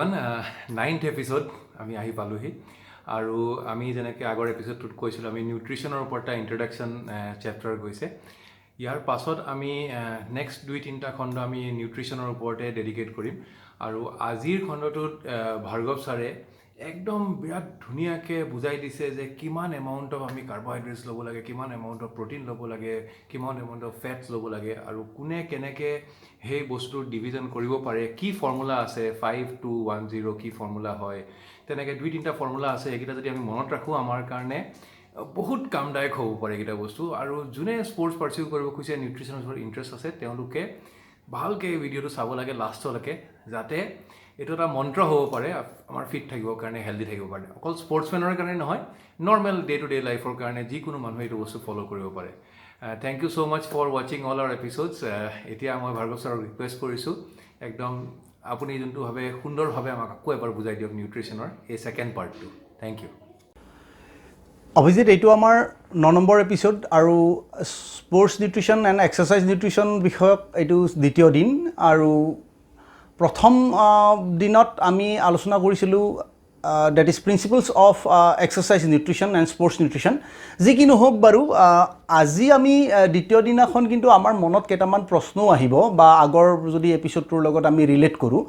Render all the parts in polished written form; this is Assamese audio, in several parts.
everyone. 9th episode আমি আহি পালোহি আৰু আমি যেনেকৈ আগৰ এপিসোডটোত কৈছিলোঁ আমি নিউট্ৰিশনৰ ওপৰত ইন্ট্ৰোডাকশন চেপ্টাৰ গৈছে ইয়াৰ পাছত আমি নেক্সট 2-3টা খণ্ড আমি নিউট্ৰিশনৰ ওপৰতে ডেডিকেট কৰিম আৰু আজিৰ খণ্ডটোত ভাৰ্গৱ ছাৰে একদম বিৰাট ধুনীয়াকৈ বুজাই দিছে যে কিমান এমাউণ্ট অফ আমি কাৰ্বহাইড্ৰেটছ ল'ব লাগে কিমান এমাউণ্ট অফ প্ৰটিন ল'ব লাগে কিমান এমাউণ্ট অফ ফেটছ ল'ব লাগে আৰু কোনে কেনেকৈ সেই বস্তুৰ ডিভিজন কৰিব পাৰে কি ফৰ্মুলা আছে 5-2-1-0 কি ফৰ্মুলা হয় তেনেকৈ 2-3টা ফৰ্মুলা আছে এইকেইটা যদি আমি মনত ৰাখোঁ আমাৰ কাৰণে বহুত কামদায়ক হ'ব পাৰে এইকেইটা বস্তু আৰু যোনে স্পৰ্টছ পাৰ্চিউ কৰিব খুজিছে নিউট্ৰিশ্যনৰ ওপৰত ইণ্টাৰেষ্ট আছে তেওঁলোকে ভালকৈ ভিডিঅ'টো চাব লাগে লাষ্টলৈকে যাতে এইটো এটা মন্ত্ৰ হ'ব পাৰে আমাৰ ফিট থাকিবৰ কাৰণে হেল্ডি থাকিবৰ কাৰণে অকল স্পৰ্টছমেনৰ কাৰণে নহয় নৰ্মেল ডে টু ডে লাইফৰ কাৰণে যিকোনো মানুহে এইটো বস্তু ফ'ল' কৰিব পাৰে thank you so' much for ৱাচিং অল আৱাৰ এপিছ'ডছ এতিয়া মই ভাৰ্গৱ ছাৰক ৰিকুৱেষ্ট কৰিছোঁ একদম আপুনি যোনটোভাৱে সুন্দৰভাৱে আমাক আকৌ এবাৰ বুজাই দিয়ক নিউট্ৰিশ্যনৰ এই ছেকেণ্ড পাৰ্টটো থেংক ইউ অভিজিত এইটো আমাৰ 9 নম্বৰ এপিছড আৰু sports nutrition and exercise nutrition বিষয়ক এইটো দ্বিতীয় দিন আৰু প্ৰথম দিনত আমি আলোচনা কৰিছিলোঁ that is principles of exercise nutrition and sports nutrition যি কি নহওক বাৰু আজি আমি দ্বিতীয় দিনাখন কিন্তু আমাৰ মনত কেইটামান প্ৰশ্নও আহিব বা আগৰ যদি এপিছডটোৰ লগত আমি ৰিলেট কৰোঁ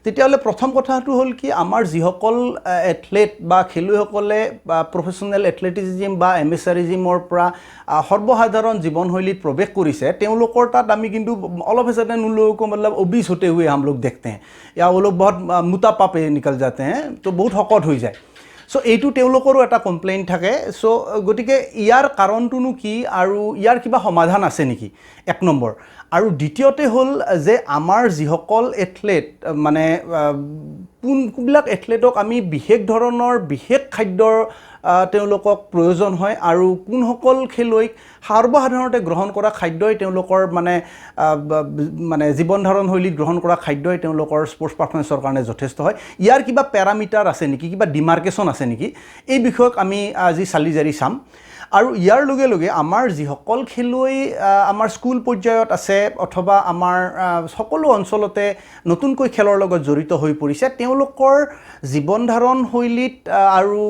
তেতিয়াহ'লে প্ৰথম কথাটো হ'ল কি আমাৰ যিসকল এথলেট বা খেলুৱৈসকলে বা প্ৰফেশ্যনেল এথলেটিজিম বা এমেচাৰিজিমৰ পৰা সৰ্বসাধাৰণ জীৱনশৈলীত প্ৰৱেশ কৰিছে তেওঁলোকৰ তাত আমি কিন্তু অলপ হেঁচাতে নুলোগো मतलब ओबीस होते हुए हम लोग देखते हैं या वो लोग बहुत मोटापा पे निकल जाते हैं तो बहुत শকত হৈ যায় সো এইটো তেওঁলোকৰো এটা কমপ্লেইন থাকে সো গতিকে ইয়াৰ কাৰণটোনো কি আৰু ইয়াৰ কিবা সমাধান আছে নেকি এক নম্বৰ আৰু দ্বিতীয়তে হ'ল যে আমাৰ যিসকল এথলেট মানে কোনবিলাক এথলেটক আমি বিশেষ ধৰণৰ বিশেষ খাদ্যৰ তেওঁলোকক প্ৰয়োজন হয় আৰু কোনসকল খেলুৱৈক সৰ্বসাধাৰণতে গ্ৰহণ কৰা খাদ্যই তেওঁলোকৰ মানে জীৱন ধাৰণ শৈলীত গ্ৰহণ কৰা খাদ্যই তেওঁলোকৰ স্পৰ্টছ পাৰফৰ্মেন্সৰ কাৰণে যথেষ্ট হয় ইয়াৰ কিবা পেৰামিটাৰ আছে নেকি কিবা ডিমাৰ্কেশ্যন আছে নেকি এই বিষয়ক আমি আজি চালি জাৰি চাম আৰু ইয়াৰ লগে লগে আমাৰ যিসকল খেলুৱৈ আমাৰ স্কুল পৰ্যায়ত আছে অথবা আমাৰ সকলো অঞ্চলতে নতুনকৈ খেলৰ লগত জড়িত হৈ পৰিছে তেওঁলোকৰ জীৱন ধাৰণ শৈলীত আৰু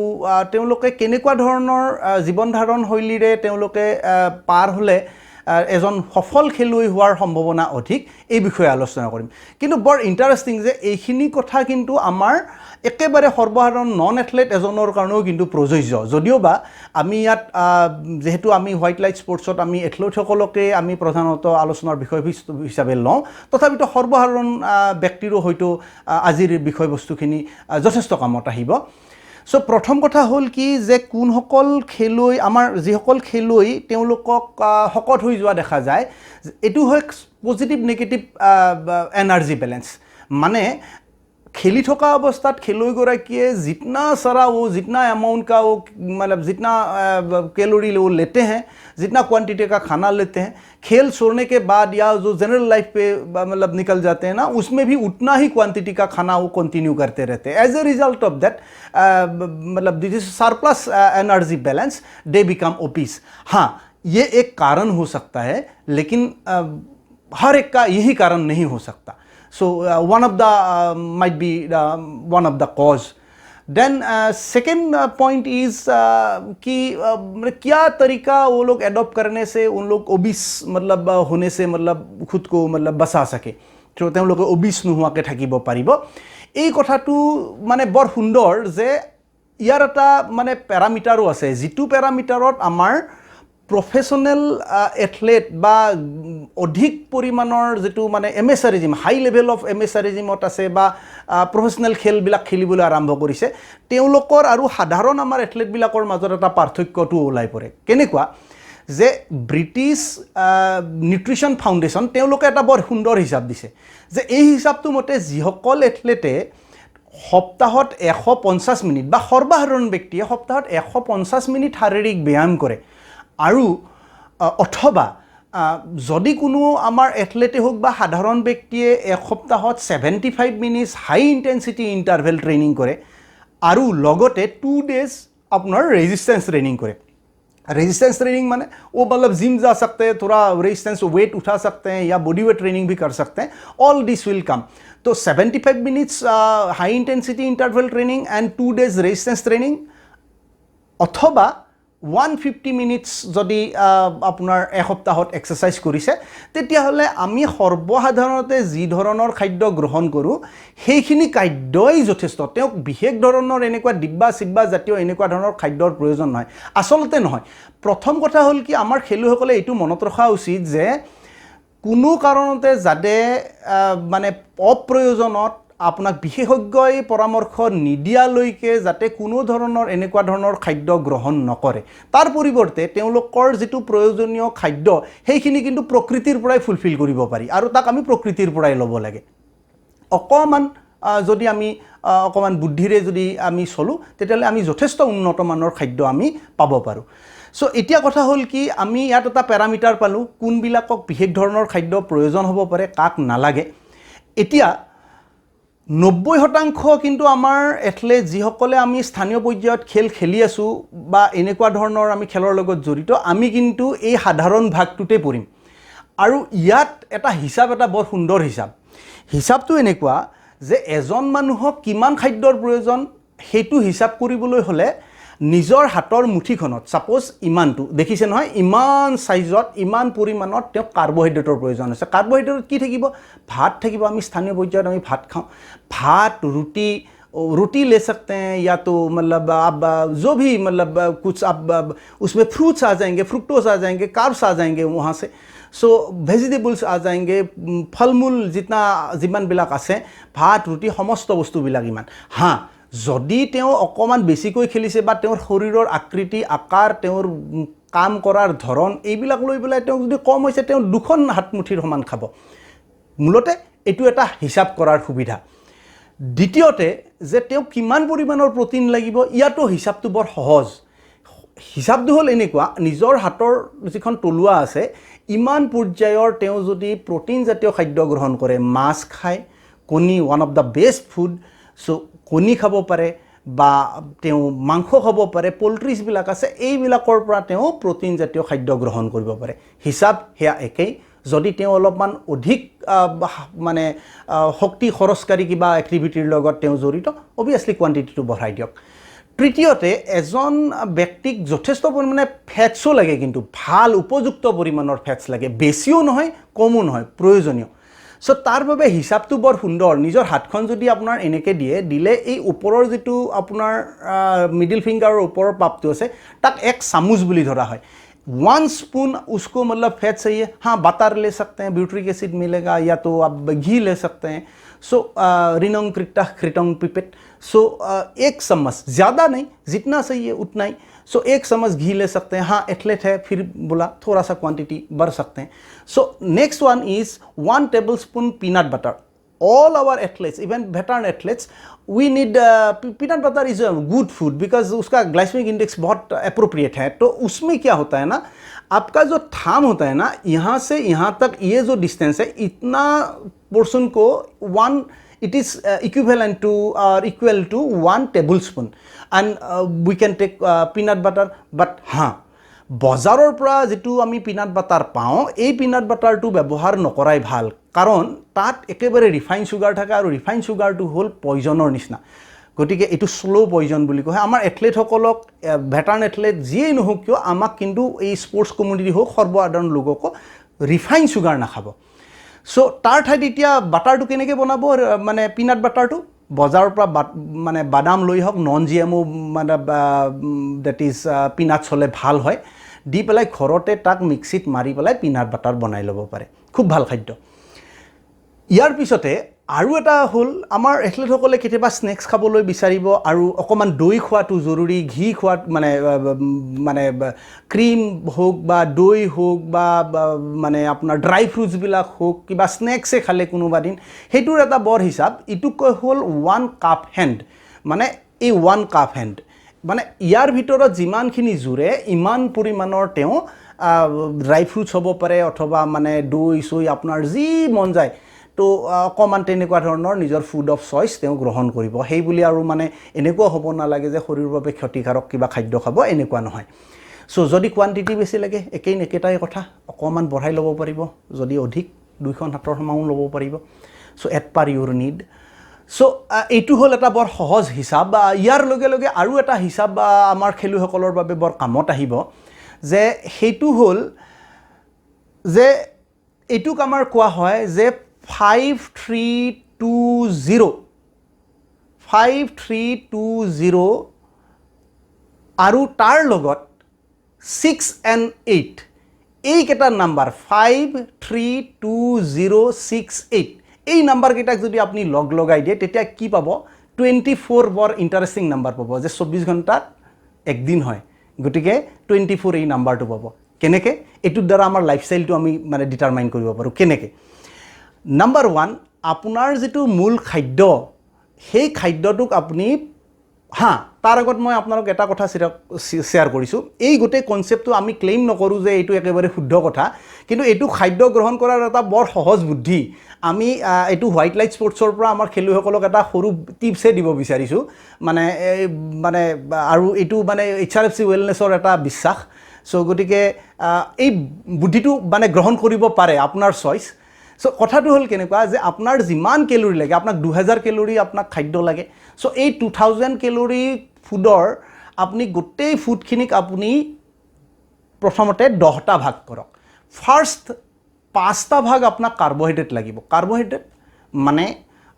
তেওঁলোকে কেনেকুৱা ধৰণৰ জীৱন ধাৰণ শৈলীৰে তেওঁলোকে পাৰ হ'লে এজন সফল খেলুৱৈ হোৱাৰ সম্ভাৱনা অধিক এই বিষয়ে আলোচনা কৰিম কিন্তু বৰ ইণ্টাৰেষ্টিং যে এইখিনি কথা কিন্তু আমাৰ একেবাৰে সৰ্বসাধাৰণ নন এথলেট এজনৰ কাৰণেও কিন্তু প্ৰযোজ্য যদিও বা আমি ইয়াত যেহেতু আমি হোৱাইট লাইট স্পৰ্টছত আমি এথলেটসকলকে আমি প্ৰধানত আলোচনাৰ বিষয়বস্তু হিচাপে লওঁ তথাপিতো সৰ্বসাধাৰণ ব্যক্তিৰো হয়তো আজিৰ বিষয়বস্তুখিনি যথেষ্ট কামত আহিব সো প্ৰথম কথা হ'ল কি যে কোনসকল খেলুৱৈ আমাৰ যিসকল খেলুৱৈ তেওঁলোকক শকত হৈ যোৱা দেখা যায় এইটো হয় পজিটিভ নেগেটিভ এনাৰ্জি বেলেন্স মানে खेली থকা অৱস্থাত খেলুৱৈগৰাকীয়ে जितना सारा वो जितना अमाउंट का वो मतलब जितना कैलोरी वो लेते हैं जितना क्वांटिटी का खाना लेते हैं खेल छोड़ने के बाद या जो जनरल लाइफ पे मतलब निकल जाते हैं ना उसमें भी उतना ही क्वांटिटी का खाना वो कंटिन्यू करते रहते हैं as a result of that मतलब this is surplus energy balance they become obese हाँ ये एक कारण हो सकता है लेकिन हर एक का यही कारण नहीं हो सकता So one of the might be one of the cause. Then second point is कि क्या तरीका वो लोग adopt करने से उन लोग obese मतलब होने से मतलब खुद को मतलब बचा सके तो उन लोग obese নোহোৱাকৈ থাকিব পাৰিব এই কথাটো মানে বৰ সুন্দৰ যে ইয়াৰ এটা মানে প্যাৰামিটাৰো আছে যিটো প্যাৰামিটাৰত আমাৰ প্ৰফেশ্যনেল এথলেট বা অধিক পৰিমাণৰ যেটো মানে এমেচাৰিজিম হাই লেভেল অফ এমেচাৰিজিমত আছে বা প্ৰফেশ্যনেল খেলবিলাক খেলিবলৈ আৰম্ভ কৰিছে তেওঁলোকৰ আৰু সাধাৰণ আমাৰ এথলেটবিলাকৰ মাজত এটা পাৰ্থক্যটো ওলাই পৰে কেনেকুৱা যে ব্ৰিটিছ নিউট্ৰিশ্যন ফাউণ্ডেশ্যন তেওঁলোকে এটা বৰ সুন্দৰ হিচাপ দিছে যে এই হিচাপটো মতে যিসকল এথলেটে সপ্তাহত 150 মিনিট বা সৰ্বসাধাৰণ ব্যক্তিয়ে সপ্তাহত 150 মিনিট শাৰীৰিক ব্যায়াম কৰে আৰু অথবা যদি কোনো আমাৰ এথলেটে হোক বা সাধাৰণ ব্যক্তিয়ে এক সপ্তাহত 75 মিনিটছ হাই ইণ্টেনচিটি ইণ্টাৰভেল ট্ৰেইনিং কৰে আৰু লগতে 2 ডেজ আপোনাৰ ৰেজিষ্টেন্স ট্ৰেইনিং কৰে रेजिस्टेंस ट्रेनिंग माने वो मतलब जिम जा सकते हैं, थोड़ा रेजिस्टेंस वेट उठा सकते हैं या बॉडी वेट ट्रेनिंग भी कर सकते हैं. All this will come. तो 75 minutes high intensity interval training and 2 days resistance training অথবা 150 মিনিটছ যদি আপোনাৰ এসপ্তাহত এক্সাৰচাইজ কৰিছে তেতিয়াহ'লে আমি সৰ্বসাধাৰণতে যি ধৰণৰ খাদ্য গ্ৰহণ কৰোঁ সেইখিনি খাদ্যই যথেষ্ট. তেওঁক বিশেষ ধৰণৰ এনেকুৱা ডিব্বা চিব্বা জাতীয় এনেকুৱা ধৰণৰ খাদ্যৰ প্ৰয়োজন নহয়, আচলতে নহয়. প্ৰথম কথা হ'ল কি আমাৰ খেলুৱৈসকলে এইটো মনত ৰখা উচিত যে কোনো কাৰণতে যাতে মানে অপ্ৰয়োজনত আপোনাক বিশেষজ্ঞই পৰামৰ্শ নিদিয়ালৈকে যাতে কোনো ধৰণৰ এনেকুৱা ধৰণৰ খাদ্য গ্ৰহণ নকৰে. তাৰ পৰিৱৰ্তে তেওঁলোকৰ যিটো প্ৰয়োজনীয় খাদ্য সেইখিনি কিন্তু প্ৰকৃতিৰ পৰাই ফুলফিল কৰিব পাৰি আৰু তাক আমি প্ৰকৃতিৰ পৰাই ল'ব লাগে. অকণমান যদি আমি অকণমান বুদ্ধিৰে যদি আমি চলোঁ তেতিয়াহ'লে আমি যথেষ্ট উন্নত মানৰ খাদ্য আমি পাব পাৰোঁ. চ' এতিয়া কথা হ'ল কি আমি ইয়াত এটা পেৰামিটাৰ পালোঁ কোনবিলাকক বিশেষ ধৰণৰ খাদ্য প্ৰয়োজন হ'ব পাৰে, কাক নালাগে. এতিয়া 90% কিন্তু আমাৰ এথলেট যিসকলে আমি স্থানীয় পৰ্যায়ত খেল খেলি আছোঁ বা এনেকুৱা ধৰণৰ আমি খেলৰ লগত জড়িত আমি কিন্তু এই সাধাৰণ ভাগটোতে পৰিম. আৰু ইয়াত এটা হিচাপ এটা বৰ সুন্দৰ হিচাপটো এনেকুৱা যে এজন মানুহক কিমান খাদ্যৰ প্ৰয়োজন সেইটো হিচাপ কৰিবলৈ হ'লে নিজৰ হাতৰ মুঠিখনত ছাপোজ ইমানটো দেখিছে নহয়, ইমান সাইজত ইমান পৰিমাণত তেওঁক কাৰ্বহাইড্ৰেটৰ প্ৰয়োজন আছে. কাৰ্বহাইড্ৰেট কি থাকিব? ভাত থাকিব. আমি স্থানীয় পৰ্যায়ত আমি ভাত খাওঁ. भात रोटी ले सकते हैं या तो मतलब आप जो भी मतलब कुछ आप उसमें फ्रूट्स आ जाएंगे, फ्रुक्टोज आ जाएंगे, कार्ब्स आ जाएंगे वहाँ से. सो भेजिटेबल्स आ जाएंगे, फल मूल जितना जिमानবিলাক আছে ভাত ৰুটি সমস্ত বস্তুবিলাক ইমান. हाँ যদি তেওঁ অকণমান বেছিকৈ খেলিছে বা তেওঁৰ শৰীৰৰ আকৃতি আকাৰ তেওঁৰ কাম কৰাৰ ধৰণ এইবিলাক লৈ পেলাই তেওঁ যদি কম হৈছে তেওঁ দুখন হাতমুঠিৰ সমান খাব. মূলতে এইটো এটা হিচাপ কৰাৰ সুবিধা. দ্বিতীয়তে যে তেওঁ কিমান পৰিমাণৰ প্ৰটিন লাগিব ইয়াতো হিচাপটো বৰ সহজ. হিচাপটো হ'ল এনেকুৱা নিজৰ হাতৰ যিখন তলুৱা আছে ইমান পৰ্যায়ৰ তেওঁ যদি প্ৰটিন জাতীয় খাদ্য গ্ৰহণ কৰে, মাছ খায়, কণী one of the best food, so' কণী খাব পাৰে বা তেওঁ মাংস খাব পাৰে, পল্ট্ৰিজবিলাক আছে এইবিলাকৰ পৰা তেওঁ প্ৰটিন জাতীয় খাদ্য গ্ৰহণ কৰিব পাৰে. হিচাপ সেয়া একেই. যদি তেওঁ অলপমান অধিক মানে শক্তি খৰচকাৰী কিবা এক্টিভিটিৰ লগত তেওঁ জড়িত অবভিয়াছলি কোৱান্টিটিটো বঢ়াই দিয়ক. তৃতীয়তে এজন ব্যক্তিক যথেষ্ট পৰিমাণে ফেটছো লাগে, কিন্তু ভাল উপযুক্ত পৰিমাণৰ ফেটছ লাগে, বেছিও নহয় কমো নহয়, প্ৰয়োজনীয়. চ' তাৰ বাবে হিচাপটো বৰ সুন্দৰ. নিজৰ হাতখন যদি আপোনাৰ এনেকৈ দিলে এই ওপৰৰ যিটো আপোনাৰ মিডিল ফিংগাৰৰ ওপৰৰ পাপটো আছে তাক 1 চামুচ বুলি ধৰা হয়. 1 स्पून उसको मतलब फैट चाहिए, हाँ बटर ले सकते हैं, ब्यूट्रिक एसिड मिलेगा, या तो आप घी ले सकते हैं. सो रिनोंग क्रिक्टा क्रिटोंग पिपेट. सो 1 चम्मच, ज़्यादा नहीं, जितना चाहिए उतना ही. सो 1 चम्मच घी ले सकते हैं. हाँ एथलेट है फिर बोला थोड़ा सा क्वांटिटी बढ़ सकते हैं. So next one is 1 tablespoon peanut butter. All our athletes, even veteran athletes, we need peanut butter is a good food because उसका ग्लाइसेमिक इंडेक्स बहुत अप्रोप्रिएट है. तो उसमें क्या होता है ना, आपका जो थाम होता है ना यहाँ से यहाँ तक ये जो डिस्टेंस है इतना पोर्शन को it is equivalent to or equal to 1 tablespoon and we can take peanut butter. But हाँ বজাৰৰ পৰা যেটো আমি পিনাট বাটাৰ পাওঁ এই পিনাট বাটাৰটো ব্যৱহাৰ নকৰাই ভাল, কাৰণ তাত একেবাৰে ৰিফাইন সুগাৰ থাকে আৰু ৰিফাইন সুগাৰটো হ'ল পয়জনৰ নিচিনা. গতিকে এইটো স্লো পয়জন বুলি কয়. আমাৰ এথলেটসকলক ভেটাৰান এথলেট যিয়েই নহওক কিয় আমাক কিন্তু এই স্পৰ্টছ কমিউনিটি হওক সৰ্বসাধাৰণ লোককো ৰিফাইন সুগাৰ নাখাব. চ' তাৰ ঠাইত এতিয়া বাটাৰটো কেনেকৈ বনাব, মানে পিনাট বাটাৰটো বজাৰৰ পৰা মানে বাদাম লৈ হওক নন GMO মানে ডেট ইজ পিনাটছ হ'লে ভাল হয়, দি পেলাই ঘৰতে তাক মিক্সিত মাৰি পেলাই পিনাট বাটাৰ বনাই ল'ব পাৰে. খুব ভাল খাদ্য. ইয়াৰ পিছতে আৰু এটা হ'ল আমাৰ এথলেটসকলে কেতিয়াবা স্নেক্স খাবলৈ বিচাৰিব আৰু অকণমান দৈ খোৱাটো জৰুৰী, ঘি খোৱাত মানে ক্ৰীম হওক বা দৈ হওক বা মানে আপোনাৰ ড্ৰাই ফ্ৰুটছবিলাক হওক কিবা স্নেক্সে খালে কোনোবা দিন, সেইটোৰ এটা বৰ হিচাপ. ইটো কয় হ'ল 1 কাপ হেণ্ড. মানে এই 1 কাপ হেণ্ড মানে ইয়াৰ ভিতৰত যিমানখিনি জুৰে ইমান পৰিমাণৰ তেওঁ ড্ৰাই ফ্ৰুটছ হ'ব পাৰে অথবা মানে দৈ চৈ আপোনাৰ যি মন যায় তো অকণমান তেনেকুৱা ধৰণৰ নিজৰ ফুড অফ চইচ তেওঁ গ্ৰহণ কৰিব. সেই বুলি আৰু মানে এনেকুৱা হ'ব নালাগে যে শৰীৰৰ বাবে ক্ষতিকাৰক কিবা খাদ্য খাব, এনেকুৱা নহয়. চ' যদি কোৱান্টিটি বেছি লাগে একেটাই কথা, অকণমান বঢ়াই ল'ব পাৰিব, যদি অধিক 2খন হাতৰ সমানো ল'ব পাৰিব। চ' এট পাৰ ইউৰ নিড। চ' এইটো হ'ল এটা বৰ সহজ হিচাপ। ইয়াৰ লগে লগে আৰু এটা হিচাপ আমাৰ খেলুৱৈসকলৰ বাবে বৰ কামত আহিব, যে সেইটো হ'ল যে এইটোক আমাৰ কোৱা হয় যে 5320 আৰু তাৰ লগত 6 and 8 এইকেইটা নাম্বাৰ 532068 এই নাম্বাৰকেইটাক যদি আপুনি লগাই দিয়ে তেতিয়া কি পাব? 24 বৰ ইণ্টাৰেষ্টিং নাম্বাৰ পাব, যে 24 ঘণ্টাত একদিন হয়। গতিকে 24 এই নাম্বাৰটো পাব। কেনেকৈ? এইটোৰ দ্বাৰা আমাৰ লাইফষ্টাইলটো আমি মানে ডিটাৰমাইন কৰিব পাৰোঁ। কেনেকৈ? নাম্বাৰ 1, আপোনাৰ যিটো মূল খাদ্য, সেই খাদ্যটোক আপুনি তাৰ আগত মই আপোনালোক এটা কথা শ্বেয়াৰ কৰিছোঁ। এই গোটেই কনচেপ্টটো আমি ক্লেইম নকৰোঁ যে এইটো একেবাৰে শুদ্ধ কথা, কিন্তু এইটো খাদ্য গ্ৰহণ কৰাৰ এটা বৰ সহজ বুদ্ধি। আমি এইটো হোৱাইট লাইট স্পৰ্টছৰ পৰা আমাৰ খেলুৱৈসকলক এটা সৰু টিপছে দিব বিচাৰিছোঁ, মানে আৰু এইটো মানে HRFC ৱেলনেছৰ এটা বিশ্বাস। চ' গতিকে এই বুদ্ধিটো মানে গ্ৰহণ কৰিব পাৰে, আপোনাৰ চইচ। চ' কথাটো হ'ল কেনেকুৱা, যে আপোনাৰ যিমান কেলৰি লাগে, আপোনাক 2000 কেলৰি আপোনাক খাদ্য লাগে। চ' এই 2000 কেলৰি ফুডৰ আপুনি গোটেই ফুডখিনিক আপুনি প্ৰথমতে 10টা ভাগ কৰক। ফাৰ্ষ্ট 5টা ভাগ আপোনাক কাৰ্বহাইড্ৰেট লাগিব। কাৰ্বহাইড্ৰেট মানে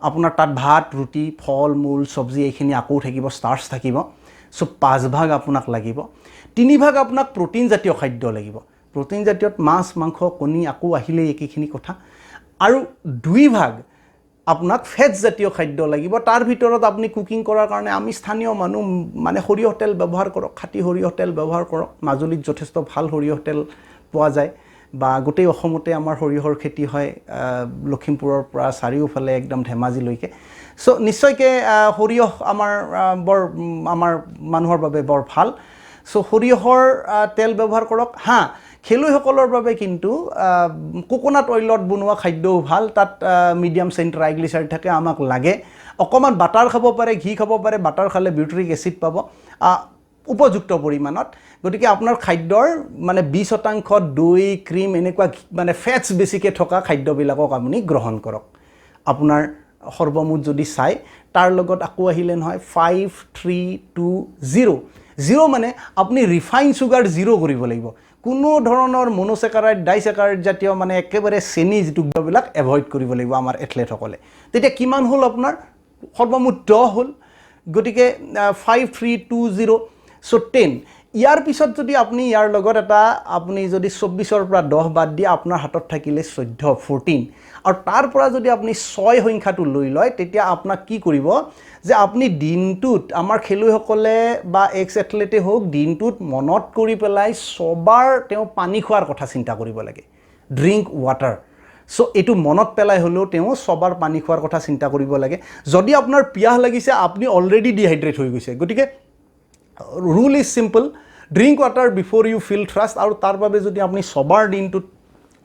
আপোনাৰ তাত ভাত, ৰুটি, ফল মূল, চব্জি এইখিনি আকৌ থাকিব, ষ্টাৰ্চ থাকিব। চ' 5 ভাগ আপোনাক লাগিব। 3 ভাগ আপোনাক প্ৰটিন জাতীয় খাদ্য লাগিব। প্ৰটিন জাতীয়ত মাছ, মাংস, কণী আকৌ আহিলেই একেখিনি কথা। আৰু 2 ভাগ আপোনাক ফেটছ জাতীয় খাদ্য লাগিব। তাৰ ভিতৰত আপুনি কুকিং কৰাৰ কাৰণে আমি স্থানীয় মানুহ মানে সৰিয়হ তেল ব্যৱহাৰ কৰক, খাটি সৰিয়হ তেল ব্যৱহাৰ কৰক। মাজুলীত যথেষ্ট ভাল সৰিয়হ তেল পোৱা যায়, বা গোটেই অসমতে আমাৰ সৰিয়হৰ খেতি হয়, লখিমপুৰৰ পৰা চাৰিওফালে একদম ধেমাজিলৈকে। চ' নিশ্চয়কৈ সৰিয়হ আমাৰ মানুহৰ বাবে বৰ ভাল। চ' সৰিয়হৰ তেল ব্যৱহাৰ কৰক। খেলুৱৈসকলৰ বাবে কিন্তু কোকোনাট অইলত বনোৱা খাদ্যও ভাল। তাত মিডিয়াম চেইন ট্ৰাইগ্লিচাইড থাকে, আমাক লাগে। অকণমান বাটাৰ খাব পাৰে, ঘি খাব পাৰে। বাটাৰ খালে বিউট্ৰিক এচিড পাব উপযুক্ত পৰিমাণত। গতিকে আপোনাৰ খাদ্যৰ মানে 20% দৈ, ক্ৰীম এনেকুৱা মানে ফেটছ বেছিকৈ থকা খাদ্যবিলাকক আপুনি গ্ৰহণ কৰক। আপোনাৰ সৰ্বমুঠ যদি চাই, তাৰ লগত আকৌ আহিলে নহয় 5320 মানে আপুনি ৰিফাইন চুগাৰ 0 কৰিব লাগিব। কোনো ধৰণৰ মনোচেকাৰাইড, ডাইচেকাৰাইড জাতীয় মানে একেবাৰে চেনি যুক্তবিলাক এভইড কৰিব লাগিব আমাৰ এথলেটসকলে। তেতিয়া কিমান হ'ল আপোনাৰ? সৰ্বমুঠ 10 হ'ল। গতিকে 5320 চ' 10। ইয়াৰ পিছত যদি আপুনি ইয়াৰ লগত আপুনি যদি 24ৰ পৰা 10 বাদ দিয়ে, আপোনাৰ হাতত থাকিলে 14। আৰু তাৰ পৰা যদি আপুনি 6 সংখ্যাটো লৈ লয়, তেতিয়া আপোনাক কি কৰিব, যে আপুনি দিনটোত, আমাৰ খেলুৱৈসকলে বা এক্স এথলেটে হওক, দিনটোত মনত কৰি পেলাই 6 বাৰ তেওঁ পানী খোৱাৰ কথা চিন্তা কৰিব লাগে। Drink water. চ' এইটো মনত পেলাই হ'লেও তেওঁ 6 বাৰ পানী খোৱাৰ কথা চিন্তা কৰিব লাগে। যদি আপোনাৰ পিয়াহ লাগিছে, আপুনি অলৰেডি ডিহাইড্ৰেট হৈ গৈছে। গতিকে rule is simple, drink water before you feel thirst. আৰু তাৰ বাবে যদি আপুনি 6 বাৰ দিনটোত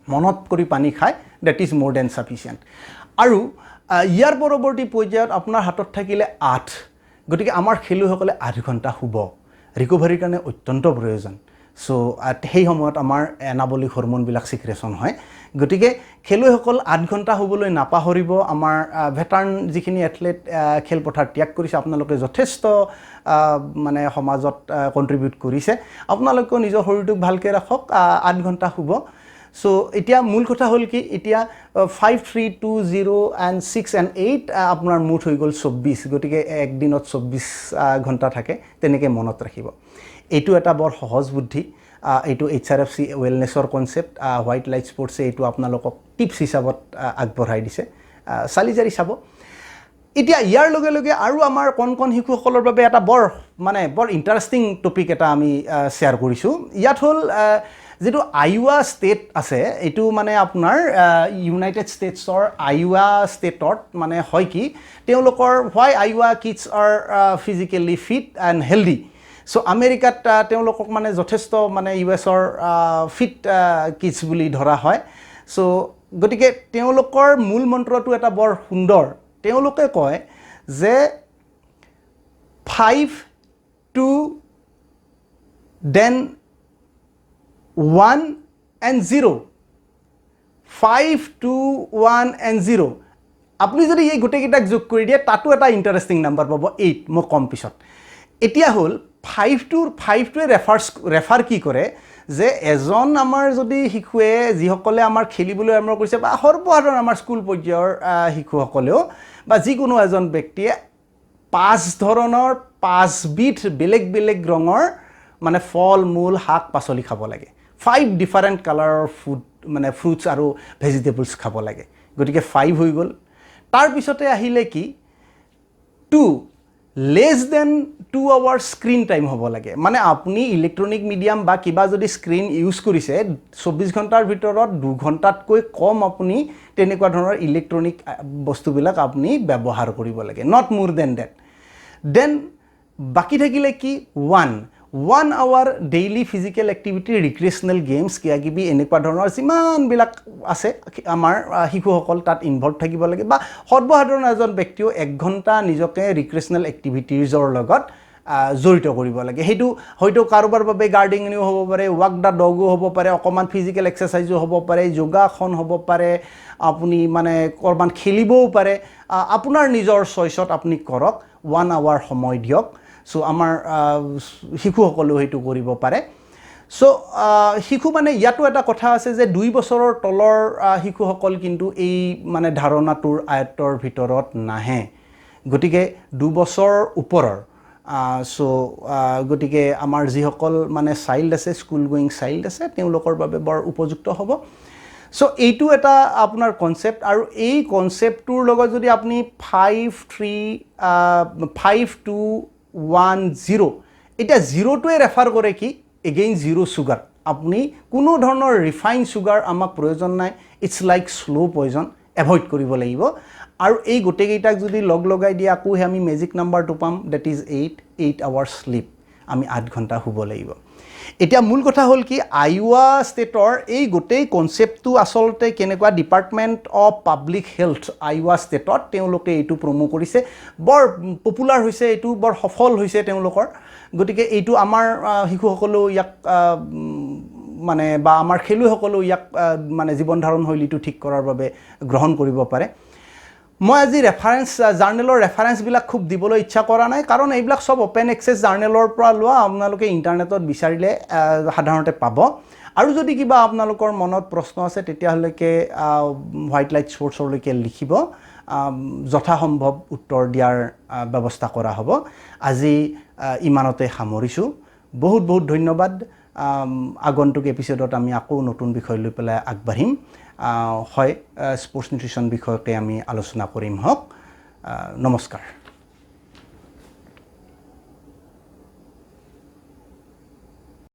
মনত কৰি পানী খায়, that is more than sufficient. আৰু ইয়াৰ পৰৱৰ্তী পৰ্যায়ত আপোনাৰ হাতত থাকিলে 8। গতিকে আমাৰ খেলুৱৈসকলে 8 ঘণ্টা শুব, ৰিকভাৰীৰ কাৰণে অত্যন্ত প্ৰয়োজন। চ' সেই সময়ত আমাৰ এনাবলিক হৰম'নবিলাক ছিক্ৰেশ্যন হয়। গতিকে খেলুৱৈসকল 8 ঘণ্টা শুবলৈ নাপাহৰিব। আমাৰ ভেটাৰ্ণ যিখিনি এথলেট খেলপথাৰ ত্যাগ কৰিছে, আপোনালোকে যথেষ্ট মানে সমাজত কণ্ট্ৰিবিউট কৰিছে। আপোনালোকেও নিজৰ শৰীৰটোক ভালকৈ ৰাখক, 8 ঘণ্টা শুব। চ' এতিয়া মূল কথা হ'ল কি, এতিয়া 5320 and 6 and 8 আপোনাৰ মুঠ হৈ গ'ল 24। গতিকে একদিনত 24 ঘণ্টা থাকে, তেনেকৈ মনত ৰাখিব। এইটো এটা বৰ সহজ বুদ্ধি। এইটো HRFC ৱেলনেছৰ কনচেপ্ট। হোৱাইট লাইট স্পৰ্টছে এইটো আপোনালোকক টিপছ হিচাপত আগবঢ়াই দিছে, চালি জাৰি চাব। এতিয়া ইয়াৰ লগে লগে আৰু আমাৰ কণ শিশুসকলৰ বাবে এটা বৰ ইণ্টাৰেষ্টিং টপিক এটা আমি শ্বেয়াৰ কৰিছোঁ। ইয়াত হ'ল যিটো আইৱা ষ্টেট আছে, এইটো মানে আপোনাৰ ইউনাইটেড ষ্টেটছৰ আইৱা ষ্টেটত মানে হয় কি, তেওঁলোকৰ why our kids are physically fit and healthy. So' আমেৰিকাত তেওঁলোকক মানে যথেষ্ট মানে US-ৰ ফিট কিডছ বুলি ধৰা হয়। চ' গতিকে তেওঁলোকৰ মূল মন্ত্ৰটো এটা বৰ সুন্দৰ। তেওঁলোকে কয় যে 5 to then 1 and 0, 5 2 1 and 0 আপুনি যদি এই গোটেইকেইটাক যোগ কৰি দিয়ে তাতো এটা ইণ্টাৰেষ্টিং নাম্বাৰ পাব 8 মই কম পিছত এতিয়া হ'ল 5টোৱে ৰেফাৰ কি কৰে যে এজন আমাৰ যদি শিশুৱে যিসকলে আমাৰ খেলিবলৈ আৰম্ভ কৰিছে বা সৰ্বসাধাৰণ আমাৰ স্কুল পৰ্যায়ৰ শিশুসকলেও বা যিকোনো এজন ব্যক্তিয়ে 5 ধৰণৰ 5বিধ বেলেগ বেলেগ ৰঙৰ মানে ফল মূল শাক পাচলি খাব লাগে 5 ডিফাৰেণ্ট কালাৰৰ ফুড মানে ফ্ৰুটছ আৰু ভেজিটেবলছ খাব লাগে গতিকে 5 হৈ গ'ল তাৰ পিছতে আহিলে কি 2 less than 2 hours screen time হ'ব লাগে মানে আপুনি ইলেক্ট্ৰনিক মিডিয়াম বা কিবা যদি স্ক্ৰীন ইউজ কৰিছে 24 ঘণ্টাৰ ভিতৰত 2 ঘণ্টাতকৈ কম আপুনি তেনেকুৱা ধৰণৰ ইলেক্ট্ৰনিক বস্তুবিলাক আপুনি ব্যৱহাৰ কৰিব লাগে নট মোৰ দেন ডেট দেন বাকি থাকিলে কি 1 hour daily physical activity recreational games কিবাকিবি এনেকুৱা ধৰণৰ যিমানবিলাক আছে আমাৰ শিশুসকল তাত ইনভলভ থাকিব লাগে বা সৰ্বসাধাৰণ এজন ব্যক্তিও 1 ঘণ্টা নিজকে ৰিক্ৰিয়েশ্যনেল এক্টিভিটিজৰ লগত জড়িত কৰিব লাগে সেইটো হয়তো কাৰোবাৰ বাবে গাৰ্ডেনিঙো হ'ব পাৰে ৱাক দ্য ডগো হ'ব পাৰে অকণমান ফিজিকেল এক্সাৰচাইজো হ'ব পাৰে যোগাসন হ'ব পাৰে আপুনি মানে অকণমান খেলিবও পাৰে আপোনাৰ নিজৰ চইচত আপুনি কৰক 1 আৱাৰ সময় দিয়ক সো আমাৰ শিশুসকলেও সেইটো কৰিব পাৰে সো শিশু মানে ইয়াতো এটা কথা আছে যে 2 বছৰৰ তলৰ শিশুসকল কিন্তু এই মানে ধাৰণাটোৰ আয়ত্তৰ ভিতৰত নাহে গতিকে 2 বছৰ ওপৰৰ সো গতিকে আমাৰ যিসকল মানে চাইল্ড আছে স্কুল গোয়িং চাইল্ড আছে তেওঁলোকৰ বাবে বৰ উপযুক্ত হ'ব সো এইটো এটা আপোনাৰ কনসেপ্ট আৰু এই কনসেপ্টটোৰ লগত যদি আপুনি 5-2-1-0 এটা 0টোৱে ৰেফাৰ কৰে কি এগেইন 0 সুগাৰ আপুনি কোনো ধৰণৰ ৰিফাইন সুগাৰ আমাক প্ৰয়োজন নাই it's like slow poison avoid কৰিব লাগিব আৰু এই গোটেইকেইটাক যদি লগাই দিয়ে আকৌ আমি মেজিক নাম্বাৰটো পাম দ্যাট ইজ 8 আৱাৰ্ছ স্লিপ আমি 8 ঘণ্টা শুব লাগিব এতিয়া মূল কথা হ'ল কি আইৱা ষ্টেটৰ এই গোটেই কনসেপ্টটো আসলতে কেনেকুৱা department of public health Iowa ষ্টেটত তেওঁলোকে এইটো প্ৰমো কৰিছে বৰ পপুলাৰ হৈছে এইটো বৰ সফল হৈছে তেওঁলোকৰ গতিকে এইটো আমাৰ শিশুসকলেও ইয়াক মানে বা আমাৰ খেলুৱৈসকলেও ইয়াক মানে জীৱন ধাৰণ শৈলীটো ঠিক কৰাৰ বাবে গ্ৰহণ কৰিব পাৰে মই আজি ৰেফাৰেন্স জাৰ্নেলৰ ৰেফাৰেন্সবিলাক খুব দিবলৈ ইচ্ছা কৰা নাই কাৰণ এইবিলাক সব ওপেন এক্সেস জাৰ্নেলৰ পৰা লোৱা আপোনালোকে ইন্টাৰনেটত বিচাৰিলে সাধাৰণতে পাব আৰু যদি কিবা আপোনালোকৰ মনত প্ৰশ্ন আছে তেতিয়াহলৈকে হোৱাইট লাইট স্পৰ্টছৰলৈকে লিখিব যথাসম্ভৱ উত্তৰ দিয়াৰ ব্যৱস্থা কৰা হ'ব আজি ইমানতে সামৰিছোঁ বহুত বহুত ধন্যবাদ আগন্তুক এপিসোডত আমি আকৌ নতুন বিষয় লৈ পেলাই আগবাঢ়িম হয় স্পোর্টস নিউট্রিশন বিষয়কে আমি আলোচনা কৰিম হওক নমস্কাৰ